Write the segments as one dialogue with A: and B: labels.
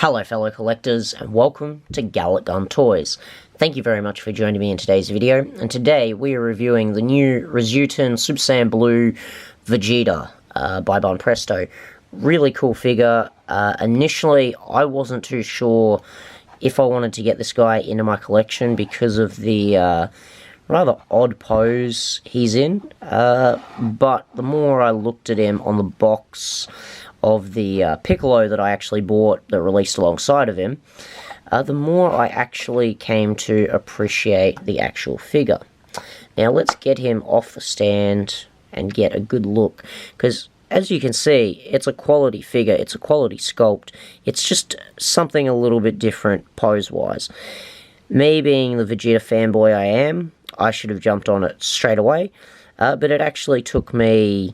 A: Hello fellow collectors and welcome to Gallic Gun Toys. Thank you very much for joining me in today's video, and today we are reviewing the new Ssgss Super Saiyan Blue Vegeta by Bon Presto. Really cool figure. Initially I wasn't too sure if I wanted to get this guy into my collection because of the rather odd pose he's in, but the more I looked at him on the box of the Piccolo that I actually bought that released alongside of him, the more I actually came to appreciate the actual figure. Now let's get him off the stand and get a good look, because as you can see, it's a quality figure, it's a quality sculpt, it's just something a little bit different pose-wise. Me being the Vegeta fanboy I am, I should have jumped on it straight away, but it actually took me,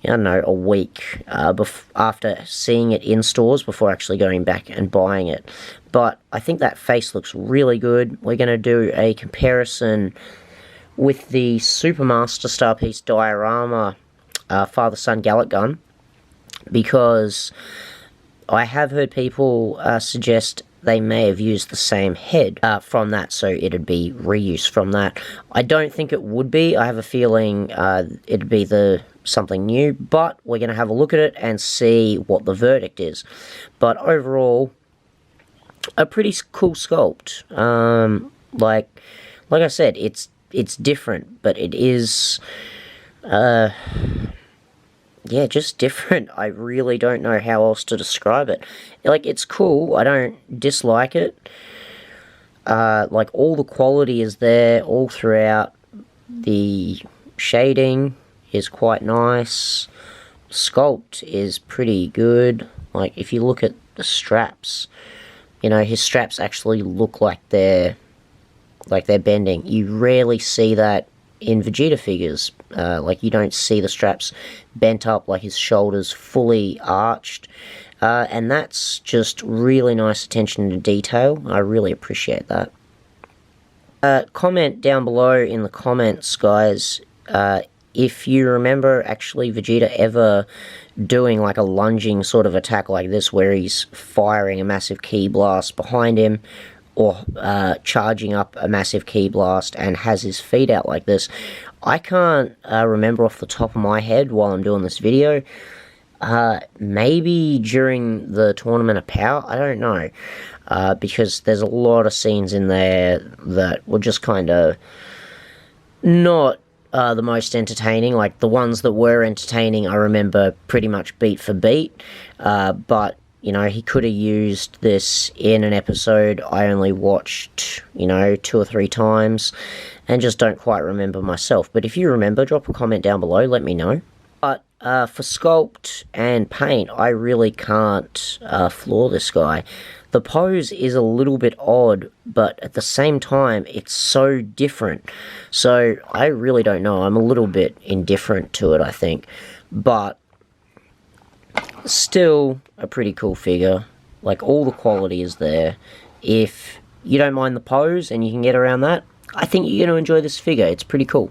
A: I don't know, a week after seeing it in stores before actually going back and buying it. But I think that face looks really good. We're going to do a comparison with the Super Master Star Piece diorama father-son Gallic gun, because I have heard people suggest they may have used the same head from that, so it'd be reuse from that. I don't think it would be. I have a feeling it'd be something new, but we're going to have a look at it and see what the verdict is. But overall, a pretty cool sculpt. Like I said, it's different, but it is yeah, just different. I really don't know how else to describe it. Like, it's cool. I don't dislike it. Like, all the quality is there all throughout. The shading is quite nice. Sculpt is pretty good. Like, if you look at the straps, you know, his straps actually look like they're bending. You rarely see that in Vegeta figures. Like, you don't see the straps bent up, like his shoulders fully arched, and that's just really nice attention to detail. I really appreciate that. Comment down below in the comments, guys, if you remember actually Vegeta ever doing like a lunging sort of attack like this, where he's firing a massive ki blast behind him, or charging up a massive ki blast and has his feet out like this. I can't remember off the top of my head while I'm doing this video. Maybe during the Tournament of Power, I don't know. Because there's a lot of scenes in there that were just kind of not the most entertaining. Like, the ones that were entertaining, I remember pretty much beat for beat. But you know, he could have used this in an episode I only watched, you know, 2 or 3 times, and just don't quite remember myself. But if you remember, drop a comment down below, let me know. But for sculpt and paint, I really can't floor this guy. The pose is a little bit odd, but at the same time, it's so different. So I really don't know. I'm a little bit indifferent to it, I think. But still a pretty cool figure. Like, all the quality is there. If you don't mind the pose and you can get around that, I think you're going to enjoy this figure. It's pretty cool.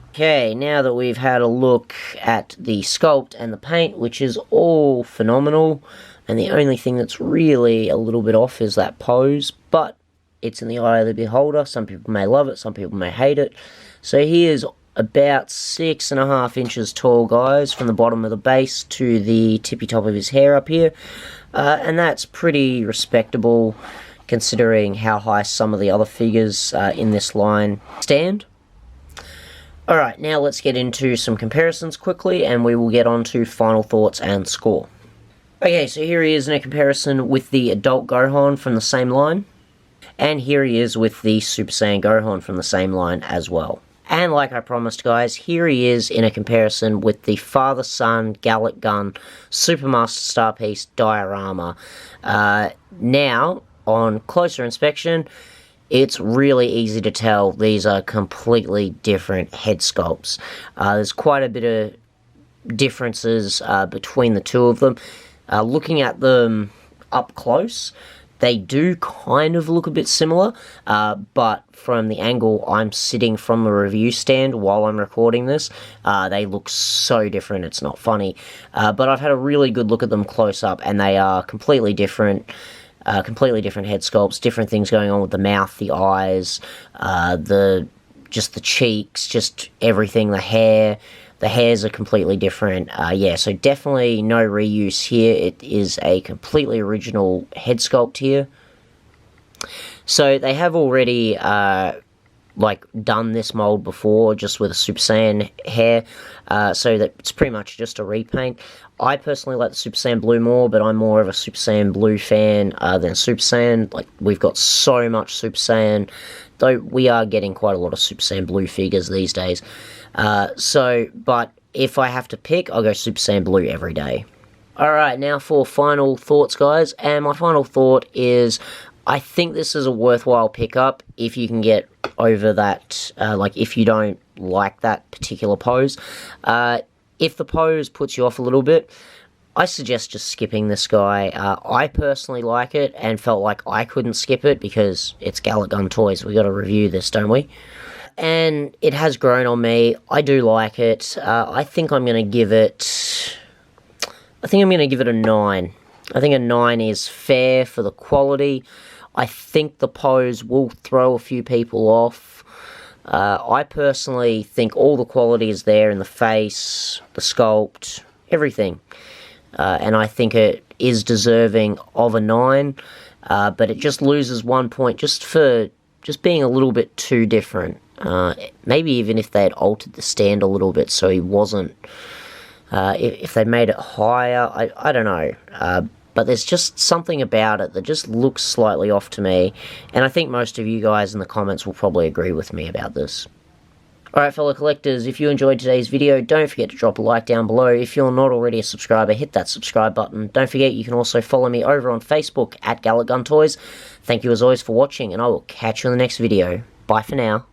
A: Okay, now that we've had a look at the sculpt and the paint, which is all phenomenal, and the only thing that's really a little bit off is that pose, but it's in the eye of the beholder. Some people may love it, some people may hate it. So he is about 6.5 inches tall, guys, from the bottom of the base to the tippy top of his hair up here, and that's pretty respectable considering how high some of the other figures in this line stand. Alright, now let's get into some comparisons quickly, and we will get on to final thoughts and score. Okay, so here he is in a comparison with the adult Gohan from the same line, and here he is with the Super Saiyan Gohan from the same line as well. And like I promised, guys, here he is in a comparison with the father-son Gallic gun Super Master Star Piece diorama. Now, on closer inspection, it's really easy to tell these are completely different head sculpts. There's quite a bit of differences between the two of them. Looking at them up close, they do kind of look a bit similar, but from the angle I'm sitting from the review stand while I'm recording this, they look so different, it's not funny. But I've had a really good look at them close up, and they are completely different. Completely different head sculpts, different things going on with the mouth, the eyes, just the cheeks, just everything, the hair. The hairs are completely different. Yeah, so definitely no reuse here. It is a completely original head sculpt here. So they have already like done this mold before, just with a Super Saiyan hair, so that it's pretty much just a repaint. I personally like the Super Saiyan Blue more, but I'm more of a Super Saiyan Blue fan than Super Saiyan. Like, we've got so much Super Saiyan, though we are getting quite a lot of Super Saiyan Blue figures these days. But if I have to pick, I'll go Super Saiyan Blue every day. Alright, now for final thoughts, guys, and my final thought is, I think this is a worthwhile pickup if you can get over that, like, if you don't like that particular pose. If the pose puts you off a little bit, I suggest just skipping this guy. I personally like it and felt like I couldn't skip it because it's Gallic Gun Toys. We got to review this, don't we? And it has grown on me. I do like it. I think I'm going to give it... I think I'm going to give it a 9. I think a 9 is fair for the quality. I think the pose will throw a few people off. I personally think all the quality is there in the face, the sculpt, everything. And I think it is deserving of a 9. But it just loses 1 point just for just being a little bit too different. Maybe even if they had altered the stand a little bit so he wasn't... if they made it higher, I don't know. But there's just something about it that just looks slightly off to me. And I think most of you guys in the comments will probably agree with me about this. Alright, fellow collectors, if you enjoyed today's video, don't forget to drop a like down below. If you're not already a subscriber, hit that subscribe button. Don't forget you can also follow me over on Facebook at Gallic Gun Toys. Thank you as always for watching, and I will catch you in the next video. Bye for now.